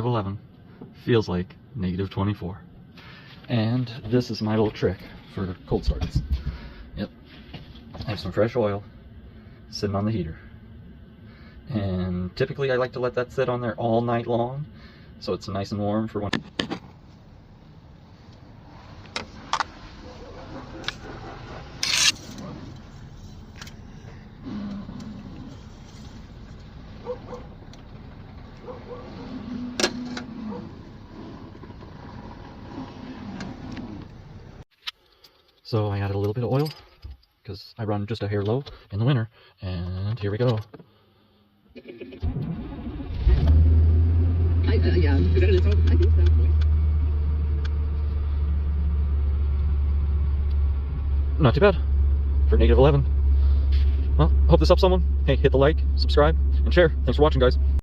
-11 feels like -24. And this is my little trick for cold starts. Yep. I have some fresh oil sitting on the heater. And typically I like to let that sit on there all night long so it's nice and warm for when. So I added a little bit of oil because I run just a hair low in the winter, and here we go. Yeah, I think so. Not too bad for -11. Well, hope this helps someone. Hey, hit the like, subscribe, and share. Thanks for watching, guys.